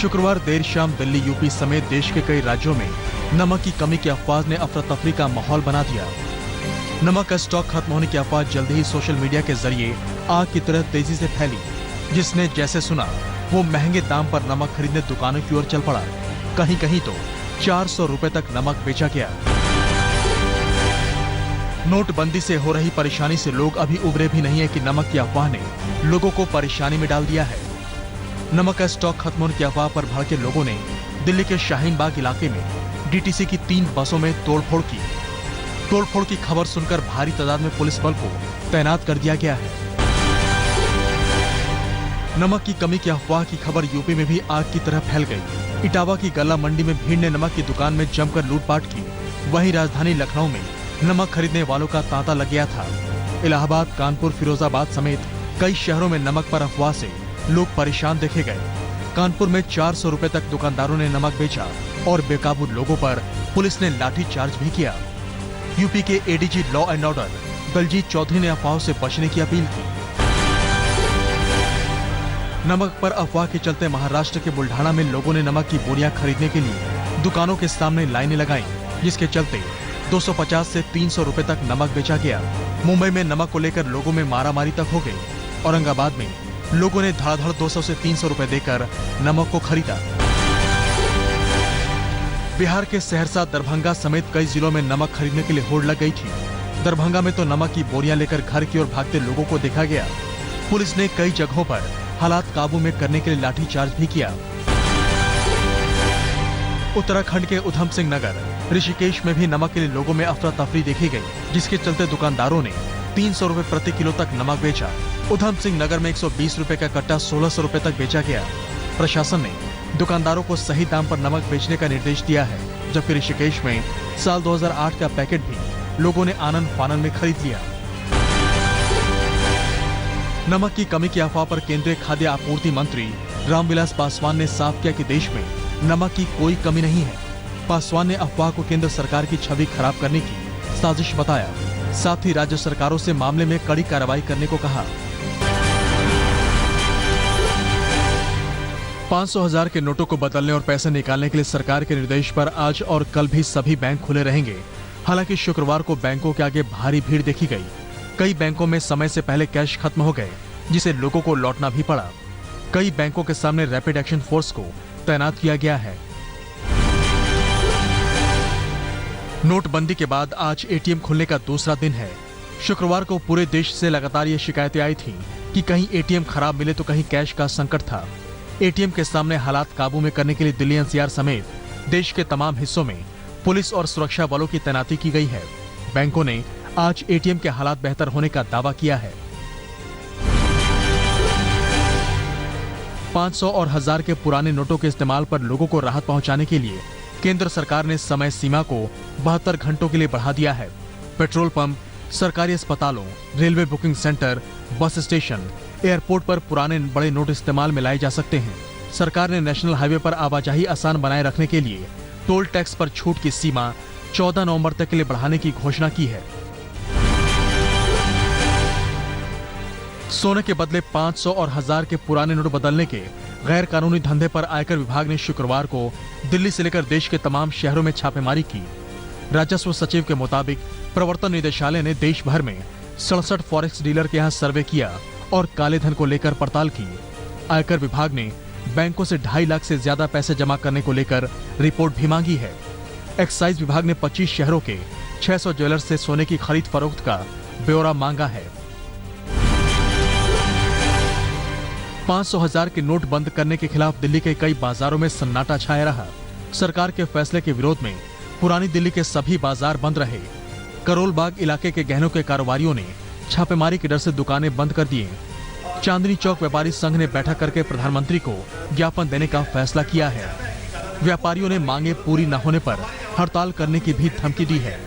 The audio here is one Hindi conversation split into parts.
शुक्रवार देर शाम दिल्ली, यूपी समेत देश के कई राज्यों में नमक की कमी की अफवाह ने अफरा तफरी का माहौल बना दिया। नमक का स्टॉक खत्म होने की अफवाह जल्द ही सोशल मीडिया के जरिए आग की तरह तेजी से फैली। जिसने जैसे सुना वो महंगे दाम पर नमक खरीदने दुकानों की ओर चल पड़ा। कहीं कहीं तो 400 रुपए तक नमक बेचा गया। नोटबंदी से हो रही परेशानी से लोग अभी उबरे भी नहीं है कि नमक की अफवाह ने लोगों को परेशानी में डाल दिया है। नमक का स्टॉक खत्म होने की अफवाह पर भड़के लोगों ने दिल्ली के शाहीन बाग इलाके में डीटीसी की 3 बसों में तोड़फोड़ की। तोड़फोड़ की खबर सुनकर भारी तादाद में पुलिस बल को तैनात कर दिया गया है। नमक की कमी की अफवाह की खबर यूपी में भी आग की तरह फैल गई। इटावा की गल्ला मंडी में भीड़ ने नमक की दुकान में जमकर लूटपाट की। वहीं राजधानी लखनऊ में नमक खरीदने वालों का तांता लग गया था। इलाहाबाद, कानपुर, फिरोजाबाद समेत कई शहरों में नमक पर अफवाह से लोग परेशान देखे गए। कानपुर में 400 रुपए तक दुकानदारों ने नमक बेचा और बेकाबू लोगों पर पुलिस ने लाठी चार्ज भी किया। यूपी के ADG law and order Daljit Chaudhary ने अफवाहों से बचने की अपील की। नमक पर अफवाह के चलते महाराष्ट्र के बुल्ढाना में लोगों ने नमक की बोरियां खरीदने के लिए दुकानों के सामने लाइनें लगाईं, जिसके चलते 250 से 300 रुपए तक नमक बेचा गया। मुंबई में नमक को लेकर लोगों में मारामारी तक हो गई। औरंगाबाद में लोगों ने धड़ाधड़ 200 से 300 रुपए देकर नमक को खरीदा। बिहार के सहरसा, दरभंगा समेत कई जिलों में नमक खरीदने के लिए होड़ लग गई थी। दरभंगा में तो नमक की बोरियां लेकर घर की ओर भागते लोगों को देखा गया। पुलिस ने कई जगहों पर हालात काबू में करने के लिए लाठीचार्ज भी किया। उत्तराखंड के उधम सिंह नगर, ऋषिकेश में भी नमक के लिए लोगों में अफरा तफरी देखी गई, जिसके चलते दुकानदारों ने 300 रुपए प्रति किलो तक नमक बेचा। उधम सिंह नगर में 120 रुपए का कट्टा 1600 रुपए तक बेचा गया। प्रशासन ने दुकानदारों को सही दाम पर नमक बेचने का निर्देश दिया है, जबकि ऋषिकेश में साल 2008 का पैकेट भी लोगों ने आनन फानन में खरीद लिया। नमक की कमी की अफवाह पर केंद्रीय खाद्य आपूर्ति मंत्री रामविलास पासवान ने साफ किया कि देश में नमक की कोई कमी नहीं है। पासवान ने अफवाह को केंद्र सरकार की छवि खराब करने की साजिश बताया। साथ ही राज्य सरकारों से मामले में कड़ी कार्रवाई करने को कहा। 500,000 के नोटों को बदलने और पैसे निकालने के लिए सरकार के निर्देश पर आज और कल भी सभी बैंक खुले रहेंगे। हालांकि शुक्रवार को बैंकों के आगे भारी भीड़ देखी गई। कई बैंकों में समय से पहले कैश खत्म हो गए, जिसे लोगों को लौटना भी पड़ा। कई बैंकों के सामने रैपिड एक्शन फोर्स को तैनात किया गया है। नोटबंदी के बाद आज एटीएम खुलने का दूसरा दिन है। शुक्रवार को पूरे देश से लगातार ये शिकायतें आई थीं कि कहीं एटीएम खराब मिले तो कहीं कैश का संकट था। एटीएम के सामने हालात काबू में करने के लिए दिल्ली एनसीआर समेत देश के तमाम हिस्सों में पुलिस और सुरक्षा बलों की तैनाती की गई है। बैंकों ने आज एटीएम के हालात बेहतर होने का दावा किया है। 500 और 1000 के पुराने नोटों के इस्तेमाल पर लोगों को राहत पहुंचाने के लिए केंद्र सरकार ने समय सीमा को 72 घंटों के लिए बढ़ा दिया है। पेट्रोल पंप, सरकारी अस्पतालों, railway booking centre, bus station, airport पर पुराने बड़े नोट इस्तेमाल में लाए जा सकते हैं। सरकार ने नेशनल हाईवे पर आवाजाही आसान बनाए रखने के लिए टोल टैक्स पर छूट की सीमा 14 नवंबर तक के लिए बढ़ाने की घोषणा की है। सोने के बदले 500 और 1000 के पुराने नोट बदलने के गैर कानूनी धंधे पर आयकर विभाग ने शुक्रवार को दिल्ली से लेकर देश के तमाम शहरों में छापेमारी की। राजस्व सचिव के मुताबिक प्रवर्तन निदेशालय ने देश भर में 67 फॉरेक्स डीलर के यहाँ सर्वे किया और काले धन को लेकर पड़ताल की। आयकर विभाग ने बैंकों से 2.5 लाख से ज्यादा पैसे जमा करने को लेकर रिपोर्ट भी मांगी है। एक्साइज विभाग ने 25 शहरों के 600 ज्वेलर्स से सोने की खरीद फरोख्त का ब्यौरा मांगा है। 500,000 के नोट बंद करने के खिलाफ दिल्ली के कई बाजारों में सन्नाटा छाया रहा। सरकार के फैसले के विरोध में पुरानी दिल्ली के सभी बाजार बंद रहे। करोल बाग इलाके के गहनों के कारोबारियों ने छापेमारी के डर से दुकानें बंद कर दिए। चांदनी चौक व्यापारी संघ ने बैठक करके प्रधानमंत्री को ज्ञापन देने का फैसला किया है। व्यापारियों ने मांगे पूरी न होने पर हड़ताल करने की भी धमकी दी है।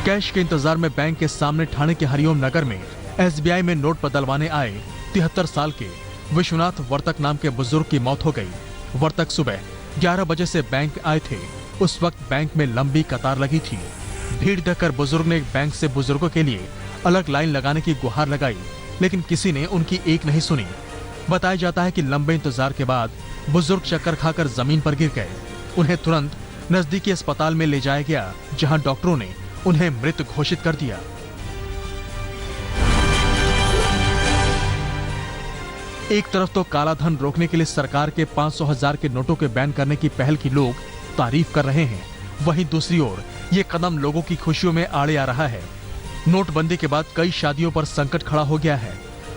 कैश के इंतजार में बैंक के सामने ठाणे के हरिओम नगर में एसबीआई में नोट बदलवाने आए 73 साल के विश्वनाथ वर्तक नाम के बुजुर्ग की मौत हो गई। वर्तक सुबह 11 बजे से बैंक आए थे। उस वक्त बैंक में लंबी कतार लगी थी। भीड़ देखकर बुजुर्ग ने बैंक से बुजुर्गों के लिए अलग लाइन लगाने की गुहार लगाई, लेकिन किसी ने उनकी एक नहीं सुनी। बताया जाता है कि लंबे इंतजार के बाद बुजुर्ग चक्कर खाकर जमीन पर गिर गए। उन्हें तुरंत नजदीकी अस्पताल में ले जाया गया, जहां डॉक्टरों ने उन्हें मृत घोषित कर दिया। एक तरफ तो काला धन रोकने के लिए सरकार के 500,000 के नोटों के बैन करने की पहल की लोग तारीफ कर रहे हैं, वहीं दूसरी ओर ये कदम लोगों की खुशियों में आड़े आ रहा है। नोटबंदी के बाद कई शादियों पर संकट खड़ा हो गया है।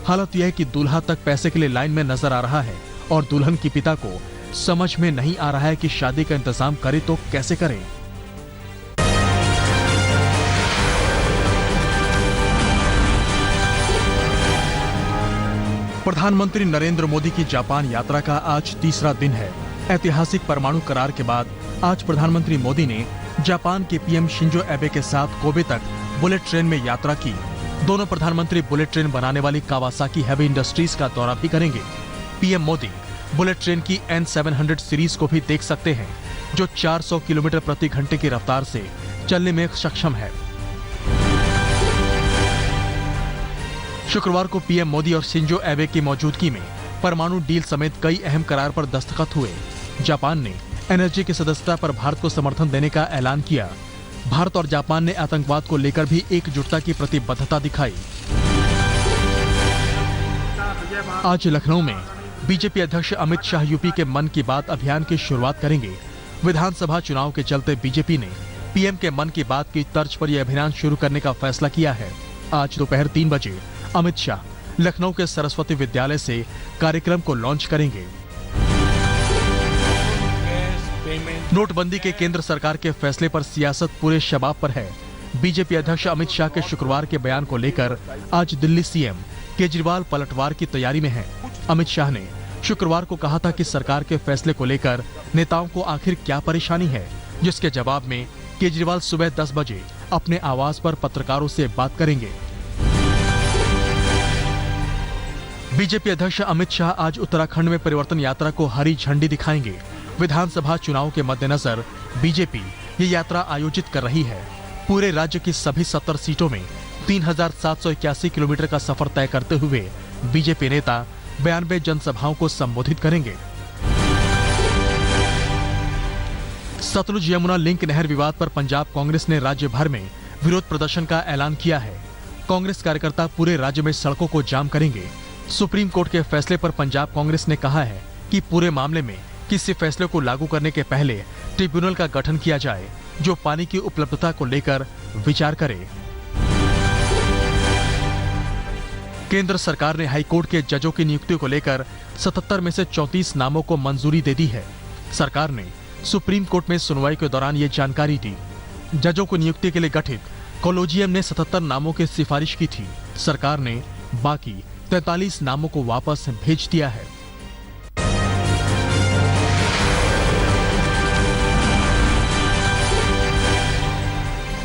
हालत यह है कि दूल्हा तक पैसे के लिए लाइन में नजर आ रहा है और दुल्हन के पिता को समझ में नहीं आ रहा है कि शादी का इंतजाम करे तो कैसे करें। प्रधानमंत्री नरेंद्र मोदी की जापान यात्रा का आज तीसरा दिन है। ऐतिहासिक परमाणु करार के बाद आज प्रधानमंत्री मोदी ने जापान के पीएम शिंजो एबे के साथ कोबे तक बुलेट ट्रेन में यात्रा की। दोनों प्रधानमंत्री बुलेट ट्रेन बनाने वाली कावासाकी हेवी इंडस्ट्रीज का दौरा भी करेंगे। पीएम मोदी बुलेट ट्रेन की N700 सीरीज को भी देख सकते हैं, जो 400 किलोमीटर प्रति घंटे की रफ्तार से चलने में सक्षम है। शुक्रवार को पीएम मोदी और शिंजो एबे की मौजूदगी में परमाणु डील समेत कई अहम करार पर दस्तखत हुए। जापान ने एनर्जी की सदस्यता पर भारत को समर्थन देने का ऐलान किया। भारत और जापान ने आतंकवाद को लेकर भी एकजुटता की प्रतिबद्धता दिखाई। आज लखनऊ में बीजेपी अध्यक्ष अमित शाह यूपी के मन की बात अभियान की शुरुआत करेंगे। विधानसभा चुनाव के चलते बीजेपी ने पीएम के मन की बात की तर्ज पर यह अभियान शुरू करने का फैसला किया है। आज दोपहर 3 बजे अमित शाह लखनऊ के सरस्वती विद्यालय से कार्यक्रम को लॉन्च करेंगे। नोटबंदी के केंद्र सरकार के फैसले पर सियासत पूरे शबाब पर है। बीजेपी अध्यक्ष अमित शाह के शुक्रवार के बयान को लेकर आज दिल्ली सीएम केजरीवाल पलटवार की तैयारी में हैं। अमित शाह ने शुक्रवार को कहा था कि सरकार के फैसले को लेकर नेताओं को आखिर क्या परेशानी है, जिसके जवाब में केजरीवाल सुबह 10 बजे अपने आवास पर पत्रकारों से बात करेंगे। बीजेपी अध्यक्ष अमित शाह आज उत्तराखंड में परिवर्तन यात्रा को हरी झंडी दिखाएंगे। विधानसभा चुनाव के मद्देनजर बीजेपी ये यात्रा आयोजित कर रही है। पूरे राज्य की सभी 70 सीटों में 3,781 किलोमीटर का सफर तय करते हुए बीजेपी नेता 92 जनसभाओं को संबोधित करेंगे। सतलुज यमुना लिंक नहर विवाद पर पंजाब कांग्रेस ने राज्य भर में विरोध प्रदर्शन का ऐलान किया है। कांग्रेस कार्यकर्ता पूरे राज्य में सड़कों को जाम करेंगे। सुप्रीम कोर्ट के फैसले पर पंजाब कांग्रेस ने कहा है कि पूरे मामले में किसी फैसले को लागू करने के पहले ट्रिब्यूनल का गठन किया जाए, जो पानी की उपलब्धता को लेकर विचार करे। केंद्र सरकार ने हाईकोर्ट के जजों की नियुक्ति को लेकर 77 में से 34 नामों को मंजूरी दे दी है। सरकार ने सुप्रीम कोर्ट में सुनवाई के दौरान ये जानकारी दी। जजों को नियुक्ति के लिए गठित कॉलेजियम ने 77 नामों की सिफारिश की थी। सरकार ने बाकी 43 नामों को वापस भेज दिया है।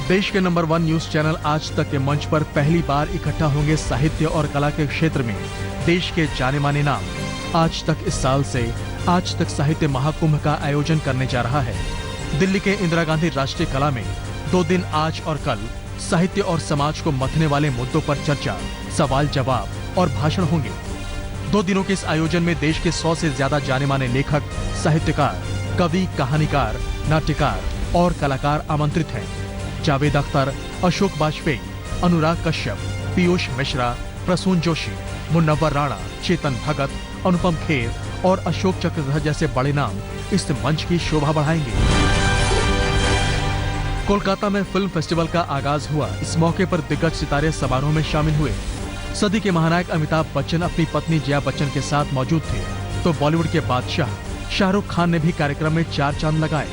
देश के नंबर 1 न्यूज चैनल आज तक के मंच पर पहली बार इकट्ठा होंगे साहित्य और कला के क्षेत्र में देश के जाने माने नाम। आज तक इस साल से आज तक साहित्य महाकुंभ का आयोजन करने जा रहा है। दिल्ली के इंदिरा गांधी राष्ट्रीय कला में 2 दिन आज और कल साहित्य और समाज को मथने वाले मुद्दों पर चर्चा, सवाल जवाब और भाषण होंगे। 2 दिनों के इस आयोजन में देश के 100 से ज्यादा जाने माने लेखक, साहित्यकार, कवि, कहानीकार, नाट्यकार और कलाकार आमंत्रित हैं। जावेद अख्तर, अशोक वाजपेयी, अनुराग कश्यप, पीयूष मिश्रा, प्रसून जोशी, मुन्नवर राणा, चेतन भगत, अनुपम खेर और अशोक चक्रधर जैसे बड़े नाम इस मंच की शोभा बढ़ाएंगे। कोलकाता में फिल्म फेस्टिवल का आगाज हुआ। इस मौके पर दिग्गज सितारे समारोह में शामिल हुए। सदी के महानायक अमिताभ बच्चन अपनी पत्नी जया बच्चन के साथ मौजूद थे, तो बॉलीवुड के बादशाह शाहरुख खान ने भी कार्यक्रम में 4 चांद लगाए।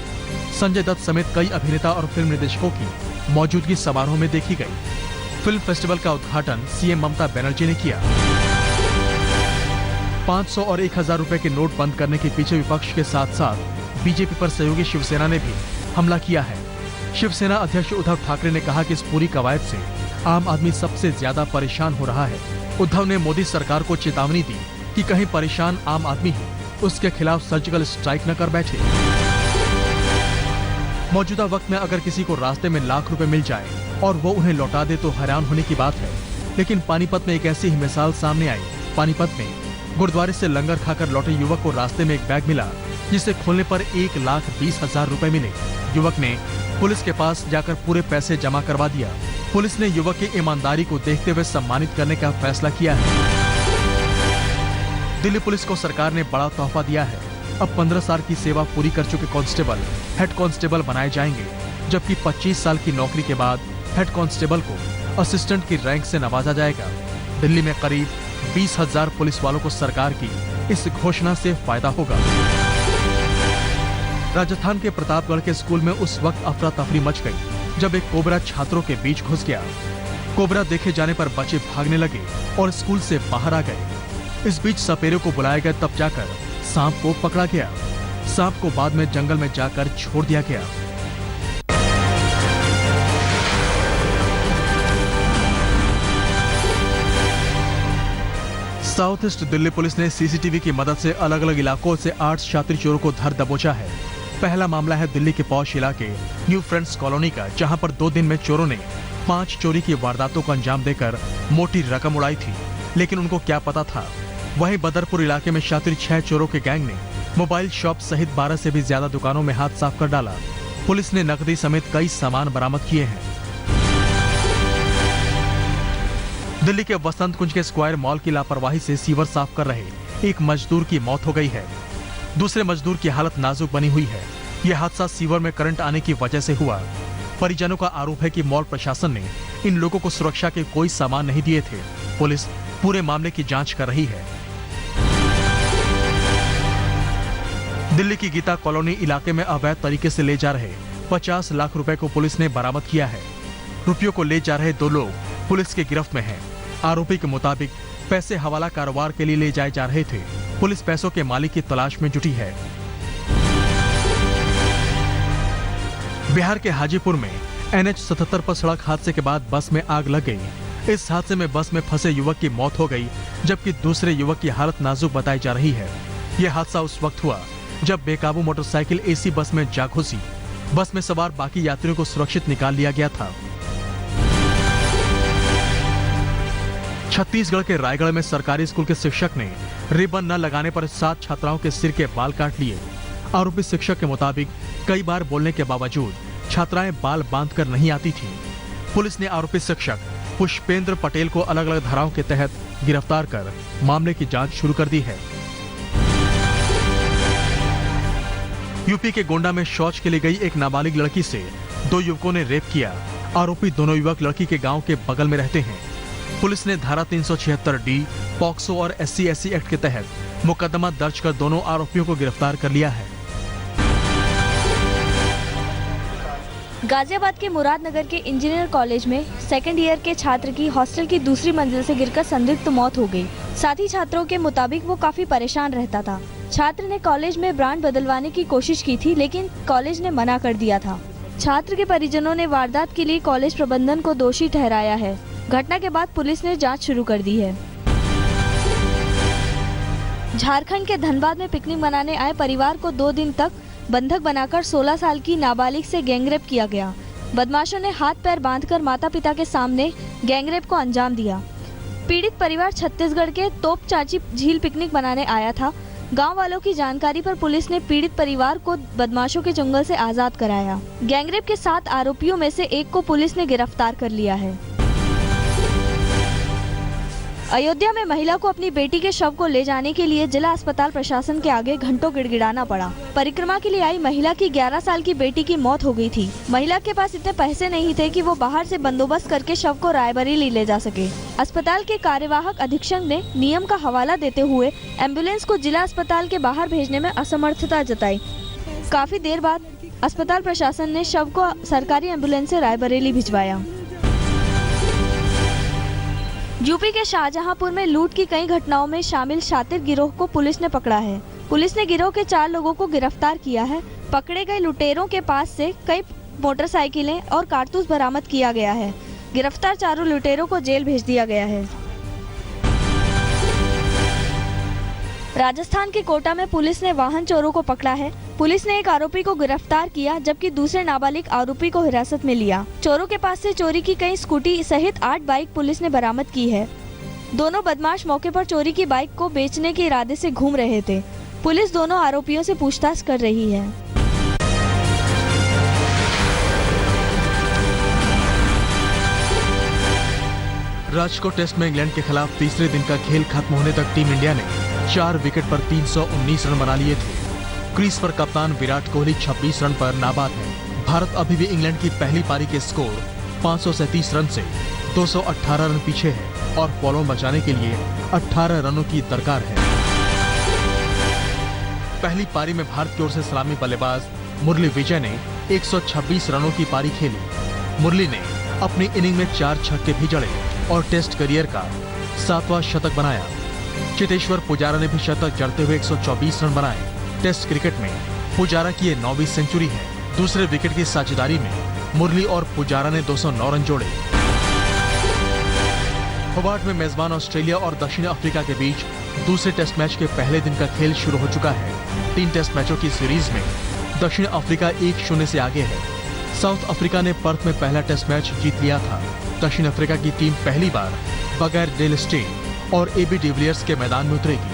संजय दत्त समेत कई अभिनेता और फिल्म निर्देशकों की मौजूदगी समारोह में देखी गई। फिल्म फेस्टिवल का उद्घाटन सीएम ममता बनर्जी ने किया। 500 और 1000 रुपए के नोट बंद करने के पीछे विपक्ष के साथ साथ बीजेपी पर सहयोगी शिवसेना ने भी हमला किया है। शिवसेना अध्यक्ष उद्धव ठाकरे ने कहा कि इस पूरी कवायद से आम आदमी सबसे ज्यादा परेशान हो रहा है। उद्धव ने मोदी सरकार को चेतावनी दी कि कहीं परेशान आम आदमी ही उसके खिलाफ सर्जिकल स्ट्राइक न कर बैठे। मौजूदा वक्त में अगर किसी को रास्ते में लाख रुपए मिल जाए और वो उन्हें लौटा दे तो हैरान होने की बात है, लेकिन पानीपत में एक ऐसी ही मिसाल सामने आई। पानीपत में गुरुद्वारे से लंगर खाकर लौटे युवक को रास्ते में एक बैग मिला, जिसे खोलने पर 1,20,000 रुपए मिले। युवक ने पुलिस के पास जाकर पूरे पैसे जमा करवा दिया। पुलिस ने युवक की ईमानदारी को देखते हुए सम्मानित करने का फैसला किया है। दिल्ली पुलिस को सरकार ने बड़ा तोहफा दिया है। अब 15 साल की सेवा पूरी कर चुके कांस्टेबल हेड कांस्टेबल बनाए जाएंगे, जबकि 25 साल की नौकरी के बाद हेड कांस्टेबल को असिस्टेंट की रैंक से नवाजा जाएगा। दिल्ली में करीब 20,000 पुलिस वालों को सरकार की इस घोषणा से फायदा होगा। राजस्थान के प्रतापगढ़ के स्कूल में उस वक्त अफरा तफरी मच गई जब एक कोबरा छात्रों के बीच घुस गया। कोबरा देखे जाने पर बच्चे भागने लगे और स्कूल से बाहर आ गए। इस बीच सपेरे को बुलाया गया, तब जाकर सांप को पकड़ा गया। सांप को बाद में जंगल में जाकर छोड़ दिया गया। साउथ ईस्ट दिल्ली पुलिस ने सीसीटीवी की मदद से अलग अलग इलाकों से 8 शातिर चोरों को धर दबोचा है। पहला मामला है दिल्ली के पॉश इलाके न्यू फ्रेंड्स कॉलोनी का, जहां पर 2 दिन में चोरों ने 5 चोरी की वारदातों को अंजाम देकर मोटी रकम उड़ाई थी, लेकिन उनको क्या पता था। वहीं बदरपुर इलाके में शातिर 6 चोरों के गैंग ने मोबाइल शॉप सहित 12 से भी ज्यादा दुकानों में हाथ साफ कर डाला। पुलिस ने नकदी समेत कई सामान बरामद किए हैं। दिल्ली के वसंत कुंज के स्क्वायर मॉल की लापरवाही से सीवर साफ कर रहे एक मजदूर की मौत हो गई है। दूसरे मजदूर की हालत नाजुक बनी हुई है। यह हादसा सीवर में करंट आने की वजह से हुआ। परिजनों का आरोप है कि मॉल प्रशासन ने इन लोगों को सुरक्षा के कोई सामान नहीं दिए थे। पुलिस पूरे मामले की जांच कर रही है। दिल्ली की गीता कॉलोनी इलाके में अवैध तरीके से ले जा रहे 50 लाख रुपए को पुलिस ने बरामद किया है। रुपयों को ले जा रहे 2 लोग पुलिस की गिरफ्त में हैं। आरोपी के मुताबिक पैसे हवाला कारोबार के लिए ले जाए जा रहे थे। पुलिस पैसों के मालिक की तलाश में जुटी है। बिहार के हाजीपुर में NH 77 पर सड़क हादसे के बाद बस में आग लग गई। इस हादसे में बस में फंसे युवक की मौत हो गई, जबकि दूसरे युवक की हालत नाजुक बताई जा रही है। यह हादसा उस वक्त हुआ जब बेकाबू मोटरसाइकिल AC बस में जा घुसी। बस में सवार बाकी यात्रियों को सुरक्षित निकाल लिया गया था। छत्तीसगढ़ के रायगढ़ में सरकारी स्कूल के शिक्षक ने रिबन न लगाने पर 7 छात्राओं के सिर के बाल काट लिए। आरोपी शिक्षक के मुताबिक कई बार बोलने के बावजूद छात्राएं बाल बांधकर नहीं आती थीं। पुलिस ने आरोपी शिक्षक पुष्पेंद्र पटेल को अलग अलग धाराओं के तहत गिरफ्तार कर मामले की जांच शुरू कर दी है। यूपी के गोंडा में शौच के लिए गई एक नाबालिग लड़की से 2 युवकों ने रेप किया। आरोपी दोनों युवक लड़की के गांव के बगल में रहते हैं। पुलिस ने धारा 376D पॉक्सो और SC/SC एक्ट के तहत मुकदमा दर्ज कर दोनों आरोपियों को गिरफ्तार कर लिया है। गाजियाबाद के मुरादनगर के इंजीनियर कॉलेज में सेकेंड ईयर के छात्र की हॉस्टल की दूसरी मंजिल से गिरकर संदिग्ध मौत हो गई। साथी छात्रों के मुताबिक वो काफी परेशान रहता था। छात्र ने कॉलेज में ब्रांड बदलवाने की कोशिश की थी, लेकिन कॉलेज ने मना कर दिया था। छात्र के परिजनों ने वारदात के लिए कॉलेज प्रबंधन को दोषी ठहराया है। घटना के बाद पुलिस ने जांच शुरू कर दी है। झारखंड के धनबाद में पिकनिक मनाने आए परिवार को 2 दिन तक बंधक बनाकर 16 साल की नाबालिग से गैंगरेप किया गया। बदमाशों ने हाथ पैर बांधकर माता पिता के सामने गैंगरेप को अंजाम दिया। पीड़ित परिवार छत्तीसगढ़ के तोपचांची झील पिकनिक मनाने आया था। गांव वालों की जानकारी पर पुलिस ने पीड़ित परिवार को बदमाशों के जंगल से आजाद कराया। गैंगरेप के 7 आरोपियों में से एक को पुलिस ने गिरफ्तार कर लिया है। अयोध्या में महिला को अपनी बेटी के शव को ले जाने के लिए जिला अस्पताल प्रशासन के आगे घंटों गिड़गिड़ाना पड़ा। परिक्रमा के लिए आई महिला की 11 साल की बेटी की मौत हो गई थी। महिला के पास इतने पैसे नहीं थे कि वो बाहर से बंदोबस्त करके शव को रायबरेली ले जा सके। अस्पताल के कार्यवाहक अधीक्षक ने नियम का हवाला देते हुए एम्बुलेंस को जिला अस्पताल के बाहर भेजने में असमर्थता जताई। काफी देर बाद अस्पताल प्रशासन ने शव को सरकारी एम्बुलेंस से रायबरेली भिजवाया। यूपी के शाहजहांपुर में लूट की कई घटनाओं में शामिल शातिर गिरोह को पुलिस ने पकड़ा है। पुलिस ने गिरोह के 4 लोगों को गिरफ्तार किया है। पकड़े गए लुटेरों के पास से कई मोटरसाइकिलें और कारतूस बरामद किया गया है। गिरफ्तार चारों लुटेरों को जेल भेज दिया गया है। राजस्थान के कोटा में पुलिस ने वाहन चोरों को पकड़ा है। पुलिस ने एक आरोपी को गिरफ्तार किया, जबकि दूसरे नाबालिग आरोपी को हिरासत में लिया। चोरों के पास से चोरी की कई स्कूटी सहित 8 बाइक पुलिस ने बरामद की है। दोनों बदमाश मौके पर चोरी की बाइक को बेचने के इरादे से घूम रहे थे। पुलिस दोनों आरोपियों से पूछताछ कर रही है। राजकोट टेस्ट में इंग्लैंड के खिलाफ तीसरे दिन का खेल खत्म होने तक टीम इंडिया ने 4 विकेट पर 319 रन बना लिए थे। क्रीज पर कप्तान विराट कोहली 26 रन पर नाबाद है। भारत अभी भी इंग्लैंड की पहली पारी के स्कोर 537 रन से 218 रन पीछे है और फॉलो बचाने के लिए 18 रनों की दरकार है। पहली पारी में भारत की ओर से सलामी बल्लेबाज मुरली विजय ने 126 रनों की पारी खेली। मुरली ने अपनी इनिंग में 4 छक्के भी जड़े और टेस्ट करियर का 7वां शतक बनाया। चेतेश्वर पुजारा ने भी शतक जड़ते हुए 124 रन बनाए। टेस्ट क्रिकेट में पुजारा की ये 9वीं सेंचुरी है। दूसरे विकेट की साझेदारी में मुरली और पुजारा ने 209 रन जोड़े। होबार्ट में मेजबान ऑस्ट्रेलिया और दक्षिण अफ्रीका के बीच दूसरे टेस्ट मैच के पहले दिन का खेल शुरू हो चुका है। 3 टेस्ट मैचों की सीरीज में दक्षिण अफ्रीका 1-0 से आगे है। साउथ अफ्रीका ने पर्थ में पहला टेस्ट मैच जीत लिया था। दक्षिण अफ्रीका की टीम पहली बार बगैर डेल स्टेन और एबी डिविलियर्स के मैदान में उतरेगी।